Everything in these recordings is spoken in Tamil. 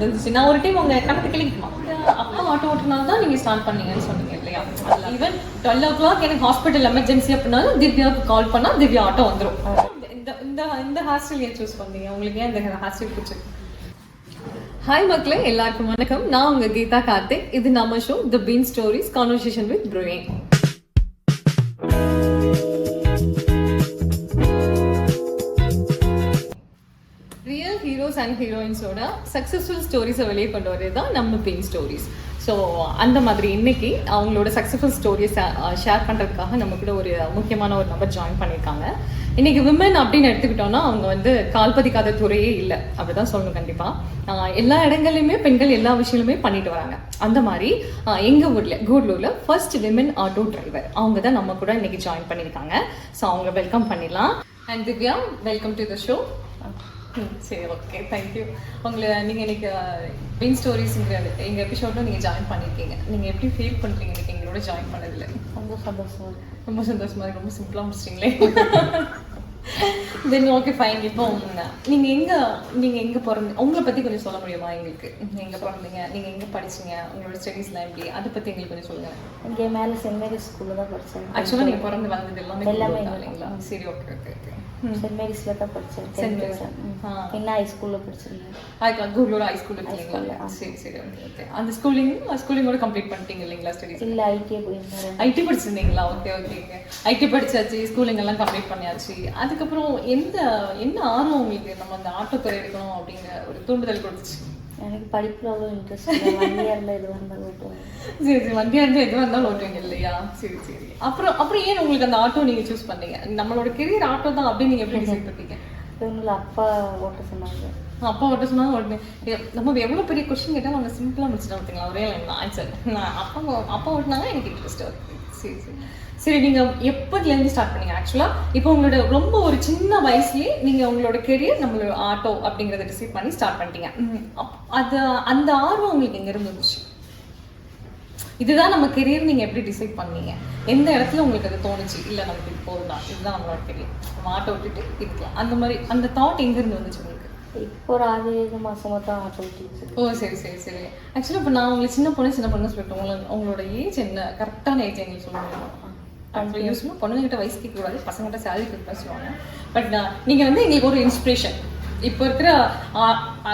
நான் ஒரு டைம் உங்க கணக்கு கிளிக்குமா அப்பா ஆட்டோ ஓட்டுனால தான் நீங்க ஸ்டார்ட் பண்ணீங்கன்னு சொன்னீங்க இல்லையா? ஈவன் 12 o'clock எனக்கு ஹாஸ்பிட்டல் எமர்ஜென்சி அப்படின்னாலும் திவ்யாவுக்கு கால் பண்ணா திவ்யா ஆட்டோ வந்துடும். இந்த இந்த இந்த ஹாஸ்டல் ஏன் சூஸ் பண்ணீங்க? உங்களுக்கு ஏன் இந்த ஹாஸ்டல் பிடிச்சிருக்கு? ஹாய் மக்களே, எல்லாருக்கும் வணக்கம். நான் உங்க கீதா கார்த்திக். இது நம்ம show the bean stories conversation with brewing. Real heroes and ஹீரோயின்ஸோட சக்ஸஸ்ஃபுல் ஸ்டோரிஸை வெளியே கொண்டு வரது தான் நம்ம பீன் ஸ்டோரிஸ். ஸோ அந்த மாதிரி இன்னைக்கு அவங்களோட சக்ஸஸ்ஃபுல் ஸ்டோரிஸை ஷேர் பண்ணுறதுக்காக நம்ம கூட ஒரு முக்கியமான ஒரு நபர் ஜாயின் பண்ணியிருக்காங்க. இன்னைக்கு விமன் அப்படின்னு எடுத்துக்கிட்டோம்னா அவங்க வந்து கால் பதிக்காத துறையே இல்லை அப்படிதான் சொல்லணும். கண்டிப்பாக எல்லா இடங்கள்லையுமே பெண்கள் எல்லா விஷயங்களுமே பண்ணிட்டு வராங்க. அந்த மாதிரி எங்கள் ஊரில் கூடலூரில் ஃபர்ஸ்ட் விமன் ஆட்டோ டிரைவர் அவங்க தான் நம்ம கூட இன்னைக்கு ஜாயின் பண்ணியிருக்காங்க. ஸோ அவங்க வெல்கம் பண்ணிடலாம். And Divya, welcome to the show. சரி, ஓகே, தேங்க்யூ. உங்களை நீங்கள் இன்னைக்கு பீன் ஸ்டோரிஸ்ங்கிற எங்கள் எபிசோடில் நீங்கள் ஜாயின் பண்ணியிருக்கீங்க. நீங்கள் எப்படி ஃபீல் பண்ணுறீங்க இன்னைக்கு எங்களோட ஜாயின் பண்ணதில்லை? ரொம்ப சந்தோஷமா ரொம்ப சந்தோஷமா இருக்கு. ரொம்ப சிம்பிளாக முடிச்சிட்டிங்களே. Then okay, fine. இப்போ நீங்கள் எங்கே பிறந்து உங்களை பற்றி கொஞ்சம் சொல்ல முடியுமா எங்களுக்கு? எங்கே பிறந்தீங்க, நீங்கள் எங்கே படிச்சீங்க, உங்களோட ஸ்டடீஸ்லாம் எப்படி, அதை பற்றி எங்களுக்கு கொஞ்சம் சொல்லுங்கள். இங்கே மேலே சென்ட் மேரிஸ் ஸ்கூலில் தான் படித்தேன். ஆக்சுவலாக நீங்கள் பிறந்து வந்தது எல்லாமே இல்லைங்களா? சரி, ஓகே ஓகே ஓகே. சென்ட் மேரிஸில் தான் படித்தேன். என்ன ஹை ஸ்கூலில் படிச்சிருந்தேன். அதுக்கு கூகுளோட ஹை ஸ்கூலில் இருக்கீங்களா? சரி சரி, ஓகே ஓகே. அந்த ஸ்கூலிங்கோட கம்ப்ளீட் பண்ணிட்டீங்க இல்லைங்களா ஸ்டடீஸ்? இல்லை, ஐடிஐ போயிருந்தேன். ஐடி படிச்சிருந்தீங்களா? Okay okay okay. ஐடி படிச்சாச்சு, ஸ்கூலிங் எல்லாம் கம்ப்ளீட் பண்ணியாச்சு. அதுக்கப்புறம் என்ன ஆர்வம் உங்களுக்கு நம்ம அந்த ஆட்டோத்துறை எடுக்கணும் அப்படிங்கிற ஒரு தூண்டுதல் கொடுத்துச்சு? எனக்கு படிப்பில் அவ்வளோ இன்ட்ரெஸ்ட் இல்லை. வண்டியாக இருந்தால் எதுவாக இருந்தாலும் ஓட்டுவேன். சரி சரி, வண்டியாக இருந்தால் எதுவாக இருந்தாலும் ஓட்டுவீங்க இல்லையா? சரி சரி. அப்புறம் ஏன் உங்களுக்கு அந்த ஆட்டோ நீங்கள் சூஸ் பண்ணீங்க? நம்மளோட கெரியர் ஆட்டோ தான் அப்படின்னு நீங்கள் எப்படி டிசைட் பண்ணீங்க? இவங்களை அப்பா ஓட்ட சொன்னாங்க. அப்பா ஓட்ட சொன்னாங்க உடனே நம்ம எவ்வளோ பெரிய கொஸ்டின் கேட்டால் அவங்க சிம்பிளாக முடிச்சுட்டு பார்த்தீங்களா? ஒரே லைன் தான் ஆன்சர். நான் அப்பா ஓட்டினாங்க, எனக்கு இன்ட்ரெஸ்ட் வருது. சரி சரி சரி. நீங்கள் எப்போதுலேருந்து ஸ்டார்ட் பண்ணீங்க? ஆக்சுவலாக இப்போ உங்களோட ரொம்ப ஒரு சின்ன வயசுலேயே நீங்கள் உங்களோட கெரியர் நம்மளோட ஆட்டோ அப்படிங்கிறத டிசைட் பண்ணி ஸ்டார்ட் பண்ணிட்டீங்க. அந்த ஆர்வம் உங்களுக்கு எங்கே இருந்துச்சு? இதுதான் நம்ம கெரியர் நீங்கள் எப்படி டிசைட் பண்ணீங்க? எந்த இடத்துல உங்களுக்கு அது தோணுச்சு, இல்லை நமக்கு இது போதுதான், இதுதான் நம்மளோட கெரியர், நம்ம ஆட்டோ விட்டுட்டு இருக்கலாம், அந்த மாதிரி அந்த தாட் எங்கேருந்து வந்துச்சு உங்களுக்கு? இப்போ ஒரு 6 மாசமாக தான் ஆட்டோ ஓட்டிச்சு. ஓ சரி சரி சரி. ஆக்சுவலாக இப்போ நான் உங்களுக்கு சின்ன பொண்ணு சொல்லிட்டேன். உங்களோட ஏஜ் என்ன, கரெக்டான ஏஜ் எங்களுக்கு சொல்ல முடியும்? ஆக்சுவலாக யூஸ்ஃபுல்லாக பொண்ணுங்கிட்ட வயசு கேட்கக்கூடாது, பசங்கிட்ட சேலரி கேட்க சொல்லுவாங்க. பட் நீங்கள் வந்து எங்களுக்கு ஒரு இன்ஸ்பிரேஷன். இப்போ இருக்கிற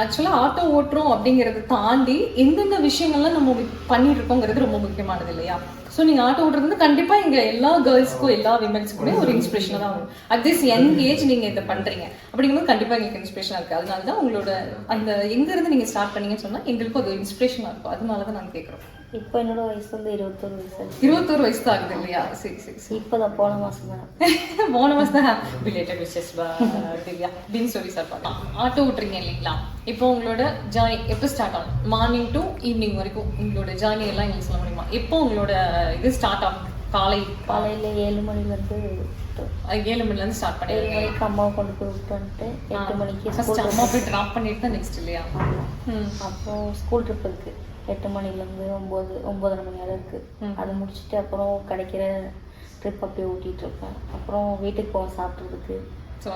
ஆக்சுவலாக ஆட்டோ ஓட்டுறோம் அப்படிங்கிறத தாண்டி எந்தெந்த விஷயங்கள்லாம் நம்ம பண்ணிட்டு இருக்கோங்கிறது ரொம்ப முக்கியமானது இல்லையா? ஸோ நீங்கள் ஆட்டோ ஓட்டுறது வந்து கண்டிப்பாக இங்கே எல்லா கேர்ள்ஸ்க்கும் எல்லா விமென்ஸ்க்குமே ஒரு இன்ஸ்பிரேஷனாக தான் வரும். அட் திஸ் யங் ஏஜ் நீங்கள் இதை பண்ணுறீங்க அப்படிங்கும்போது கண்டிப்பாக எங்களுக்கு இன்ஸ்பிரேஷனாக இருக்குது. அதனால தான் உங்களோட அந்த எங்கேருந்து நீங்கள் ஸ்டார்ட் பண்ணீங்கன்னு சொன்னால் எங்களுக்கும் அது இன்ஸ்பிரேஷனாக இருக்கும். அதனால தான் நாங்கள் கேட்குறோம். இப்போ என்னோட வயசு வந்து 21 வயசு. 21 வயசு தான் ஆகுது இல்லையா? சரி சரி சரி. இப்போ தான் போன மாதம் தான் related wishes Divya been stories பார்க்கலாம். ஆட்டோ ஓட்டுறீங்க இல்லைங்களா? இப்போ உங்களோட ஜேர்னி எப்போ ஸ்டார்ட் ஆகும்? மார்னிங் டு ஈவினிங் வரைக்கும் உங்களோட ஜேர்னி எல்லாம் எங்களுக்கு சொல்ல முடியுமா? எப்போ உங்களோட இது ஸ்டார்ட் ஆகும்? காலையில் 7 மணிலேருந்து 7 மணிலேருந்து ஸ்டார்ட் பண்ணி 7 மணிக்கு அம்மாவை கொண்டு போய் விட்டு வந்துட்டு 8 மணிக்கு ஃபர்ஸ்ட் அம்மா போய் ட்ராப் பண்ணிட்டு தான் நெக்ஸ்ட் இல்லையா? அப்புறம் ஸ்கூல் ட்ரிப் இருக்குது 8 மணிலேருந்து 9:30 மணி வரை இருக்குது. அதை முடிச்சுட்டு அப்புறம் கிடைக்கிற ட்ரிப் அப்படியே ஓட்டிகிட்டு இருப்பேன். அப்புறம் வீட்டுக்கு போவேன் சாப்பிட்றதுக்கு.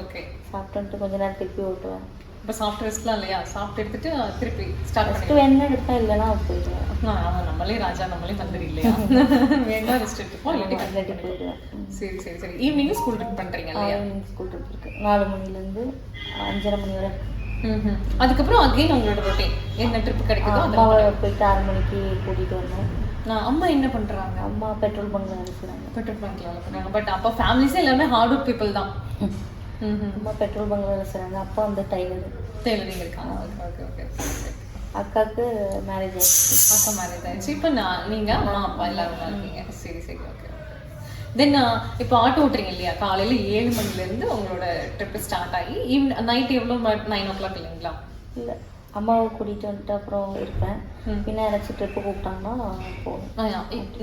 ஓகே, சாப்பிட்டு கொஞ்ச நேரம் திருப்பி ஓட்டுவேன். இப்போ சாப்பிட்டு ரெஸ்ட்லாம் இல்லையா? சாப்பிட்டு எடுத்துட்டு திருப்பி ஸ்டார்ட் ஃபஸ்ட்டு வேணா எடுப்பேன், இல்லைன்னா போயிடுவேன். நம்மளே ராஜா, நம்மளே மந்திரி இல்லையா? வேணா ரெஸ்ட் எடுத்துப்போம், இல்லாட்டி போயிடுவேன். சரி சரி சரி. ஈவினிங் ஸ்கூல் ட்ரிப் பண்ணுறீங்க இல்லையா? ஈவினிங் ஸ்கூல் ட்ரிப் இருக்குது 4 மணிலேருந்து 5:30 மணி வரை. அதுக்கப்புறம் அகைன் உங்களோட ரொட்டீன் என்ன ட்ரிப் கிடைக்குதோ அம்மாவை போயிட்டு 6 மணிக்கு கூட்டிகிட்டு வரணும். அம்மா என்ன பண்ணுறாங்க? அம்மா பெட்ரோல் பங்க்ல அனுப்புகிறாங்க. பெட்ரோல் பங்க்ல பண்ணுறாங்க. பட் அப்போ ஃபேமிலிஸே எல்லாமே ஹார்ட் ஒர்க் பீப்புள் தான். அம்மா பெட்ரோல் பங்க்ல வேலை செய்கிறாங்க. அப்பா வந்து டெய்லரிங் இருக்காங்க. Okay okay okay. அக்காவுக்கு மேரேஜ் ஆயிடுச்சு. அக்கா மேரேஜ் ஆயிடுச்சு. இப்போ நீங்கள் அம்மா அப்பா எல்லாரும் இருக்கீங்க. சரி சரி, ஓகே. தென் இப்போ ஆட்டோ ஓட்டுறீங்க இல்லையா? காலையில் 7 மணிலேருந்து உங்களோட ட்ரிப்பு ஸ்டார்ட் ஆகி நைட் எவ்வளோ? 9 o'clock இல்லைங்களா? இல்லை, அம்மாவை கூட்டிகிட்டு வந்துட்டு அப்புறம் இருப்பேன். பின்ன யாராச்சும் ட்ரிப்பு கூப்பிட்டாங்கன்னா போவேன்.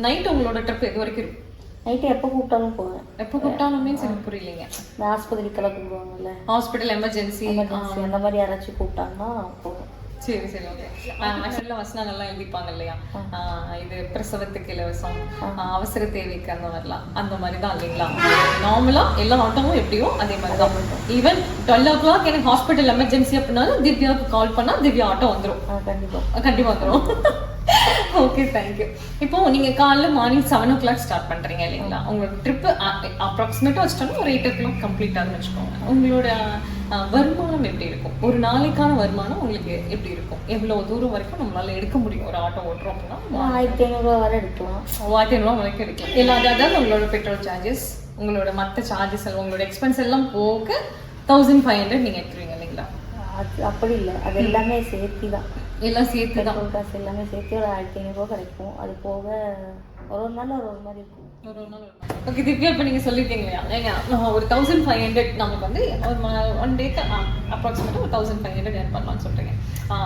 நைட் உங்களோட ட்ரிப் எது வரைக்கும் இருக்கும்? நைட்டு எப்போ கூப்பிட்டாலும் போவேன். எப்போ கூப்பிட்டாலும் மீன்ஸ் எனக்கு புரியலைங்க. இந்த ஆஸ்பத்திரிக்கெல்லாம் கூப்பிடுவாங்கல்ல, ஹாஸ்பிட்டல் எமர்ஜென்சி அந்த மாதிரி யாராச்சும் கூப்பிட்டாங்கன்னா போவேன். சரி சரி ஓகே. ஆக்சுவலாக வசனா நல்லா எழுதிப்பாங்க இல்லையா, இது பிரசவத்துக்கு இலவசம், அவசர தேவைக்கு அந்த மாதிரிலாம், அந்த மாதிரி தான் இல்லைங்களா? நார்மலாக எல்லா ஆட்டோவும் எப்படியோ அதே மாதிரி தான். ஈவன் 12 o'clock எனக்கு ஹாஸ்பிட்டல் எமர்ஜென்சி அப்படின்னாலும் திவ்யாவுக்கு கால் பண்ணால் திவ்யா ஆட்டோ வந்துடும். கண்டிப்பாக வந்துடும். Okay thank you. இப்போ நீங்கள் காலைல மார்னிங் 7 o'clock ஸ்டார்ட் பண்ணுறீங்க இல்லைங்களா? உங்களோட ட்ரிப்பு அப்ராக்சிமேட்டாக வச்சுட்டாலும் ஒரு 8 o'clock கம்ப்ளீட் ஆகுன்னு வச்சுக்கோங்க. உங்களோட வருமானம் எப்படி இருக்கும்? ஒரு நாளைக்கான வருமானம் உங்களுக்கு எப்படி இருக்கும்? எவ்வளோ தூரம் வரைக்கும் நம்மளால எடுக்க முடியும்? ஒரு ஆட்டோ ஓட்டுறோம் அப்படின்னா 1500 வரை எடுக்கலாம். 1500 வரைக்கும் எடுக்கலாம். எல்லா அதாவது உங்களோட பெட்ரோல் சார்ஜஸ், உங்களோட மற்ற சார்ஜஸ் எல்லாம், உங்களோட எக்ஸ்பென்ஸ் எல்லாம் போக 1500 நீங்கள் எடுத்துருவீங்க இல்லைங்களா? அது அப்படி இல்லை, அது எல்லாமே சேர்த்து தான், எல்லாம் சேர்த்து தான் காசு எல்லாமே சேர்த்து ஒரு 1500 கிடைக்கும். அது போக ஒரு நாள் ஒரு மாதிரி இருக்கும். ஓகே திவ்யா, இப்போ நீங்கள் சொல்லியிருக்கீங்க இல்லையா, ஏங்க ஒரு 1500 நமக்கு வந்து ஒரு 1 டேக்கு அப்ராக்சிமேட்டாக ஒரு 1500 ஏர்ன் பண்ணலாம்னு சொல்கிறீங்க.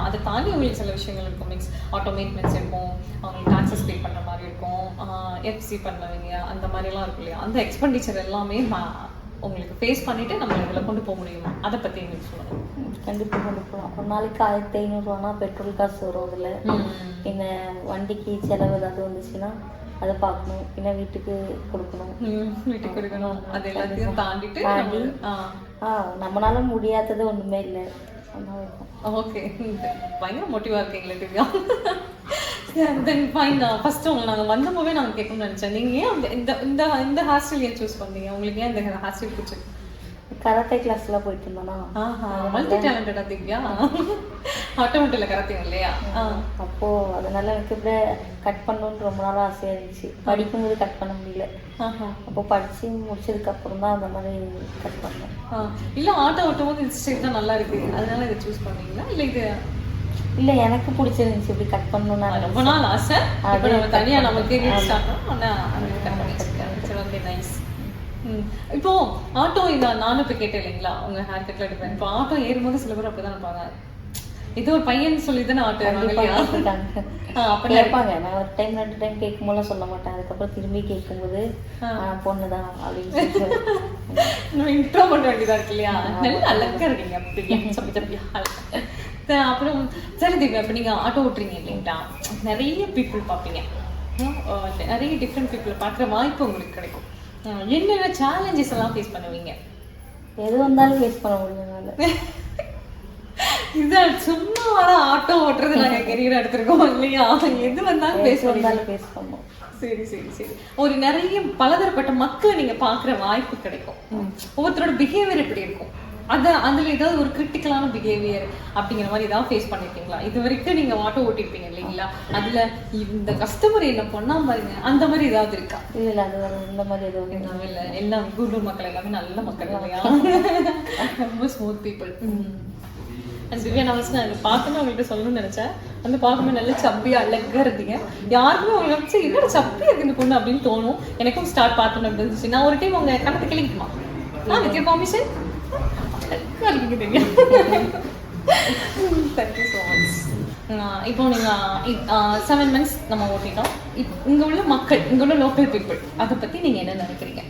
அதை தாண்டி உங்களுக்கு சில விஷயங்கள் இருக்கும். மீன்ஸ் ஆட்டோ மெயின்டெனன்ஸ் இருக்கும், அவங்களுக்கு டாக்ஸஸ் பே பண்ணுற மாதிரி இருக்கும், எஃப்சி பண்ணுவீங்க, அந்த மாதிரிலாம் இருக்கும் இல்லையா? அந்த எக்ஸ்பெண்டிச்சர் எல்லாமே உங்களுக்கு ஃபேஸ் பண்ணிவிட்டு நம்ம இதில் கொண்டு போக முடியுமா? அதை பற்றி எங்களுக்கு சொல்லுங்கள். கண்டிப்பாக கொண்டு போகலாம். ஒரு நாளைக்கு 1500 பெட்ரோல் காசு வரும். அதில் பின்ன வண்டிக்கு செலவு ஏதாவது வந்துச்சுன்னா அதை பார்க்கணும், பின்ன வீட்டுக்கு கொடுக்கணும். அது எல்லாத்தையும் தாண்டி நம்மளால முடியாதது ஒன்றுமே இல்லை. ஓகே, பயங்கர மோட்டிவாக இருக்கீங்களே திவ்யா. தென் ஃபைன். ஃபர்ஸ்ட் உங்களை நாங்கள் வந்தப்போவே நாங்கள் கேட்கணும்னு நினச்சேன், நீங்கள் ஏன் இந்த இந்த இந்த ஹாஸ்டல் ஏன் சூஸ் பண்ணீங்க? உங்களுக்கு ஏன் இந்த ஹாஸ்டல் பிடிச்சிருக்கு? கராத்தே கிளாஸ்லாம் போயிட்டு இருந்தோம்னா. மல்டி டேலண்டடா திவ்யா. ஆட்டோமேட்டிக்ல கராத்தே இல்லையா? அப்போ அதனால எனக்கு இப்படி கட் பண்ணணும்னு ரொம்ப நாள் ஆசையாக இருந்துச்சு. படிக்கும்போது கட் பண்ண முடியல. அப்போ படித்து முடிச்சதுக்கு அப்புறம் தான் அந்த மாதிரி கட் பண்ணேன். இல்லை ஆட்டோ ஓட்டும் போது இந்த ஸ்டைல் தான் நல்லா இருக்கு அதனால இதை சூஸ் பண்ணீங்களா? இல்லை இது இல்லை எனக்கு பிடிச்சிருந்துச்சு இப்படி கட் பண்ணணும்னா. ரொம்ப நாள் ஆசை. இப்போ நம்ம தனியாக நம்ம கேரியர் ஸ்டார்ட் பண்ணோம். நைஸ். இப்போ ஆட்டோ இதை நானும் இப்போ கேட்டேன் இல்லைங்களா, உங்க ஹேர் கட்ல எடுப்பேன். இப்போ ஆட்டோ ஏறும்போது சில பேர் அப்படிதான் இருப்பாங்க, இது ஒரு பையன் சொல்லி தானே ஆட்டோ கேட்பாங்க. நான் ஒரு டைம் 2 டைம் கேட்கும் போது சொல்ல மாட்டேன். அதுக்கப்புறம் திரும்பி கேட்கும்போது பொண்ணுதான் அப்படின்னு இன்ட்ரோ பண்ண வேண்டியதா இருக்கு இல்லையா? நல்லா அழகா இருக்கீங்க அப்படியா? அப்புறம் சரி திவ்யா, இப்போ நீங்க ஆட்டோ ஓட்டுறீங்க இல்லைங்களா, நிறைய பீப்புள் பார்ப்பீங்க, நிறைய டிஃப்ரெண்ட் பீப்புள் பார்க்குற வாய்ப்பு உங்களுக்கு கிடைக்கும். என்னென்ன சேலஞ்சஸ் எல்லாம் ஃபேஸ் பண்ணுவீங்க? எது வந்தாலும் ஃபேஸ் பண்ண முடியும். இதான் சும்மா ஆட்டோ ஓட்டுறது நாங்கள் கெரியர் எடுத்திருக்கோம் இல்லையா? எது வந்தாலும் ஃபேஸ் பண்ணுவோம். சரி சரி சரி. ஒரு நிறைய பலதரப்பட்ட மக்களை நீங்க பார்க்குற வாய்ப்பு கிடைக்கும். ஒவ்வொருத்தரோட பிஹேவியர் எப்படி இருக்கும், அதில் ஏதாவது ஒரு கிரிட்டிக்கலான பிஹேவியர் அப்படிங்கிற மாதிரி ஏதாவது ஃபேஸ் பண்ணியிருக்கீங்களா? இது வரைக்கும் நீங்கள் ஆட்டோ ஓட்டிருப்பீங்க இல்லைங்களா, அதில் இந்த கஸ்டமர் என்ன பண்ணா பாருங்க, அந்த மாதிரி ஏதாவது இருக்கா? இல்லை அது இந்த மாதிரி எதுவும் இல்லை. எல்லாம் குண்டூர் மக்கள் எல்லாமே நல்ல மக்கள் இல்லையா? ரொம்ப ஸ்மூத் பீப்புள். திவ்யா, நான் அதை பார்க்கணும் அவங்கள்ட்ட சொல்லணும்னு நினைச்சேன். வந்து பார்க்கும்போது நல்ல சப்பியா அழகா இருந்தீங்க. யாருக்குமே அவங்க வச்சு என்னோட சப்பியா இருக்கு இந்த பொண்ணு அப்படின்னு தோணும். எனக்கும் ஸ்டார்ட் பார்த்தோன்னு இருந்துச்சு. நான் ஒரு டைம் உங்க கணக்கு கிளிக்குமா with permission? Thank you so much. இப்போ நீங்கள் 7 months நம்ம ஓட்டிட்டோம். இங்கே உள்ள மக்கள், இங்கே உள்ள லோக்கல் பீப்புள், அதை பற்றி நீங்கள் என்ன நினைக்கிறீங்க?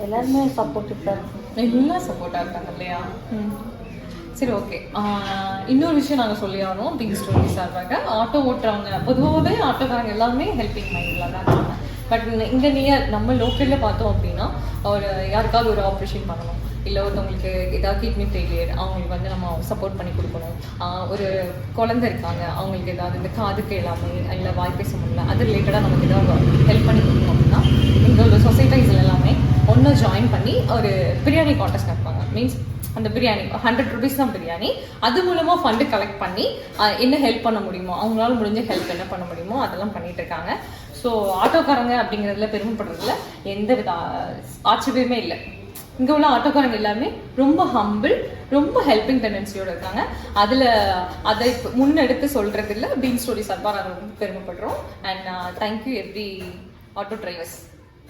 எல்லாருமே சப்போர்ட்டிவாக இருக்கும். எல்லாம் சப்போர்ட்டாக இருக்காங்க இல்லையா? சரி ஓகே. இன்னொரு விஷயம் நாங்கள் சொல்லி ஆகணும் பிங் ஸ்டோரி சார்பாக. ஆட்டோ ஓட்டுறவங்க பொதுவாகவே ஆட்டோக்காரங்க எல்லாமே ஹெல்பிங் மைண்டில் தான் இருக்காங்க. பட் இங்கே நீங்கள் நம்ம லோக்கலில் பார்த்தோம் அப்படின்னா, ஒரு யாருக்காவது ஒரு ஆப்ரேஷன் பண்ணணும், இல்லை ஒருத்தவங்களுக்கு ஏதாவது கிட்னி ஃபெயிலியர், அவங்களுக்கு வந்து நம்ம சப்போர்ட் பண்ணி கொடுக்கணும். ஒரு குழந்தை இருக்காங்க, அவங்களுக்கு ஏதாவது இந்த காதுக்கு எல்லாமே இல்லை வாய் பேச முடியல, அது ரிலேட்டடாக நமக்கு ஏதாவது ஹெல்ப் பண்ணி கொடுக்கணும் அப்படின்னா இங்கே உள்ள சொசைட்டிஸில் எல்லாமே ஒன்று ஜாயின் பண்ணி ஒரு பிரியாணி கான்டெஸ்ட் நடப்பாங்க. மீன்ஸ் அந்த பிரியாணி 100 rupees தான் பிரியாணி. அது மூலமாக ஃபண்டு கலெக்ட் பண்ணி என்ன ஹெல்ப் பண்ண முடியுமோ, அவங்களால முடிஞ்ச ஹெல்ப் என்ன பண்ண முடியுமோ அதெல்லாம் பண்ணிட்டு இருக்காங்க. ஸோ ஆட்டோக்காரங்க அப்படிங்கிறதுல பெருமைப்படுறதுல எந்த வித ஆச்சரியமே இல்லை. இங்கே உள்ள ஆட்டோக்காரங்க எல்லாமே ரொம்ப ஹம்பிள், ரொம்ப ஹெல்பிங் டெண்டன்சியோடு இருக்காங்க. அதில் அதை முன்னெடுத்து சொல்கிறதில்ல பீங் ஸ்டோரி சார்பாக நாங்கள் ரொம்ப பெருமைப்படுறோம். And thank you every auto drivers.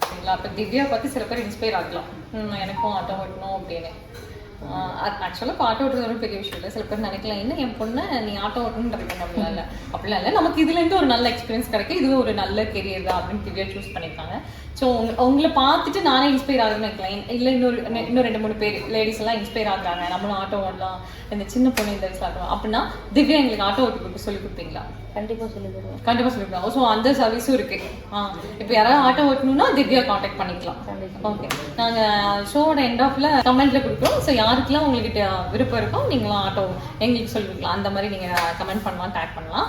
சரிங்களா? அப்போ திவ்யா பார்த்து சில பேர் இன்ஸ்பயர் ஆகலாம், எனக்கும் ஆட்டோ ஓட்டணும் அப்படின்னு. ஆக்சுவலாக இப்போ ஆட்டோ ஓட்டுறது ஒரு பெரிய விஷயம் இல்லை. சில பேர் நினைக்கலாம், என்ன என் பொண்ணை நீ ஆட்டோ ஓட்டணும்னு ட்ரை பண்ண அப்படிலாம் இல்லை. அப்படிலாம் இல்லை, நமக்கு இதுலேருந்து ஒரு நல்ல எக்ஸ்பீரியன்ஸ் கிடைக்கும், இதுவே ஒரு நல்ல கெரியர் தான் அப்படின்னு திவ்யா சூஸ் பண்ணியிருக்காங்க. ஸோ உங்களை பார்த்துட்டு நானே இன்ஸ்பயர் ஆகுதுன்னு இருக்கலாம். இல்லை இன்னும் 2-3 பேர் லேடிஸ் எல்லாம் இன்ஸ்பயர் ஆகுறாங்க, நம்மளும் ஆட்டோ ஓடலாம், இந்த சின்ன பொண்ணு இந்த வயசுல ஆட்டோ அப்படின்னா திவ்யா எங்களுக்கு ஆட்டோ ஓட்டி கொடுக்க சொல்லி கொடுப்பீங்களா? கண்டிப்பாக சொல்லி தருவேன். கண்டிப்பாக சொல்லி கொடுப்போம். ஸோ அந்த சர்வீஸும் இருக்கு. இப்போ யாராவது ஆட்டோ ஓட்டணும்னா திவ்யா காண்டாக்ட் பண்ணிக்கலாம். ஓகே, நாங்கள் ஷோவோட எண்ட் ஆஃப்ல கமெண்ட்ல கொடுக்குறோம். ஸோ யாருக்கெல்லாம் உங்ககிட்ட விருப்பம் இருக்கோ நீங்களும் ஆட்டோ எங்களுக்கு சொல்லி கொடுக்கலாம். அந்த மாதிரி நீங்கள் கமெண்ட் பண்ணலாம், டேக் பண்ணலாம்.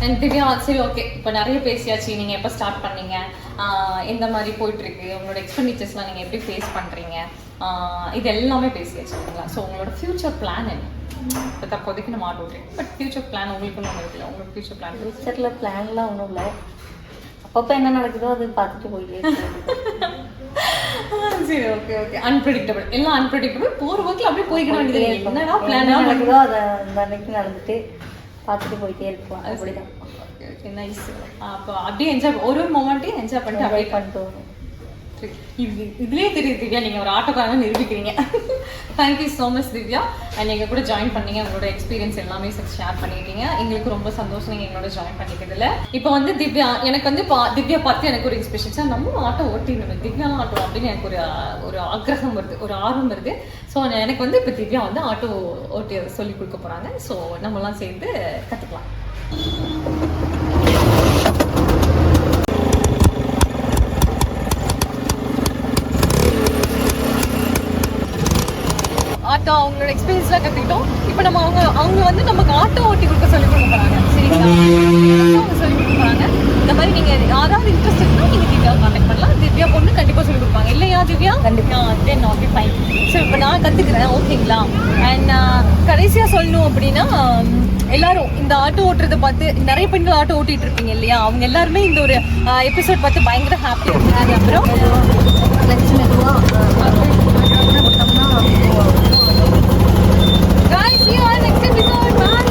அண்ட் திவ்யா, சரி ஓகே, இப்போ நிறைய பேசியாச்சு. நீங்கள் எப்போ ஸ்டார்ட் பண்ணீங்க, எந்த மாதிரி போயிட்டுருக்கு, உங்களோட எக்ஸ்பெண்டிச்சர்ஸ்லாம் நீங்கள் எப்படி ஃபேஸ் பண்ணுறீங்க, இது எல்லாமே பேசியாச்சு இல்லைங்களா? ஸோ உங்களோட ஃப்யூச்சர் பிளான் என்ன? இப்போ தற்போதைக்கு நம்ம ஆட்டோ ஓட்டுறேன், பட் ஃப்யூச்சர் பிளான் உங்களுக்குன்னு ஒன்று இருக்குல்ல, உங்களோட ஃப்யூச்சர் பிளான்? ஃப்யூச்சரில் பிளான்லாம் ஒன்றும் இல்லை, அப்பப்போ என்ன நடக்குதோ அது பார்த்துட்டு போயிட்டே. சரி, ஓகே ஓகே. அன்பிரடிக்டபிள், எல்லாம் அன்பிரடிக்டபிள். போகிற ஒர்க்கில் அப்படியே போய்க்கிட வேண்டியது. என்னன்னா பிளான் நடக்குதோ அதை அந்த அன்னைக்கு நடந்துட்டு பார்த்துட்டு போயிட்டே இருக்கலாம். அப்படிதான். Okay, nice. அப்போ அப்படியே என்ஜாய், ஒரு மொமெண்ட்டையும் என்ஜாய் பண்ணிட்டு அப்படியே பண்ணிட்டு வரும். இதுலேயே தெரியுது திவ்யா நீங்கள் ஒரு ஆட்டோக்காரங்க நிரூபிக்கிறீங்க. Thank you so much Divya. And எங்கள் கூட ஜாயின் பண்ணீங்க, உங்களோட எக்ஸ்பீரியன்ஸ் எல்லாமே ஷேர் பண்ணிட்டீங்க. எங்களுக்கு ரொம்ப சந்தோஷம் நீங்கள் எங்களோட ஜாயின் பண்ணிக்கிறதுல. இப்போ வந்து திவ்யா, எனக்கு வந்து திவ்யா பார்த்து எனக்கு ஒரு இன்ஸ்பிரேஷன், சார் நம்ம ஆட்டோ ஓட்டிடணும், திவ்யாலாம் ஆட்டோ அப்படின்னு எனக்கு ஒரு ஆக்ரகம் வருது, ஒரு ஆர்வம் வருது. ஸோ எனக்கு வந்து இப்போ திவ்யா வந்து ஆட்டோ ஓட்டி சொல்லி கொடுக்க போகிறாங்க. ஸோ நம்மலாம் சேர்ந்து கற்றுக்கலாம். ஆட்டோ அவங்களோட எக்ஸ்பீரியன்ஸ்லாம் கற்றுக்கிட்டோம். இப்போ நம்ம அவங்க வந்து நமக்கு ஆட்டோ ஓட்டி கொடுக்க சொல்லி கொடுக்க போகிறாங்க. சரிங்களா? அவங்க சொல்லி கொடுக்க போகிறாங்க. இந்த மாதிரி நீங்கள் யாராவது இன்ட்ரெஸ்ட் இருந்தால் நீங்கள் திவ்யா கான்டாக்ட் பண்ணலாம். திவ்யா பொண்ணு கண்டிப்பாக சொல்லி கொடுப்பாங்க இல்லையா திவ்யா? கண்டிப்பாக. Then okay fine. ஸோ இப்போ நான் கற்றுக்கிறேன், ஓகேங்களா? அண்ட் கடைசியாக சொல்லணும் அப்படின்னா, எல்லாரும் இந்த ஆட்டோ ஓட்டுறதை பார்த்து நிறைய பெண்கள் ஆட்டோ ஓட்டிகிட்டு இருப்பீங்க இல்லையா? அவங்க எல்லாருமே இந்த ஒரு எபிசோட் பார்த்து பயங்கர ஹாப்பியாக இருக்காங்க. அப்புறம் guys, see you all next episode. Bye.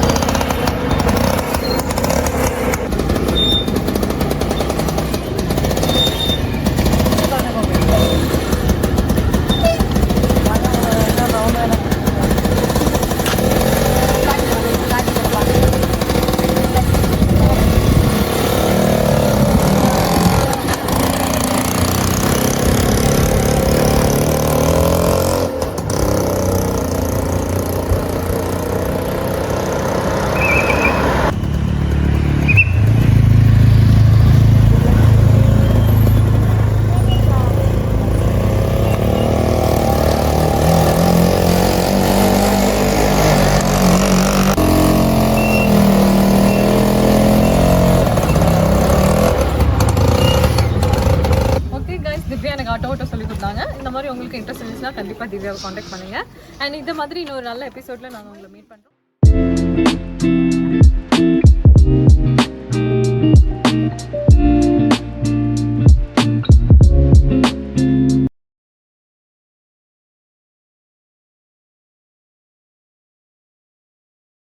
Auto ஓட்ட சொல்லி கொடுத்தாங்க. இந்த மாதிரி உங்களுக்கு இன்ட்ரெஸ்ட் இருந்துச்சுன்னா கண்டிப்பாக திவ்யாவை காண்டாக்ட் பண்ணுங்கள். அண்ட் இந்த மாதிரி இன்னொரு நல்ல எபிசோடில் நாங்கள் உங்களை மீட் பண்ணுறோம்.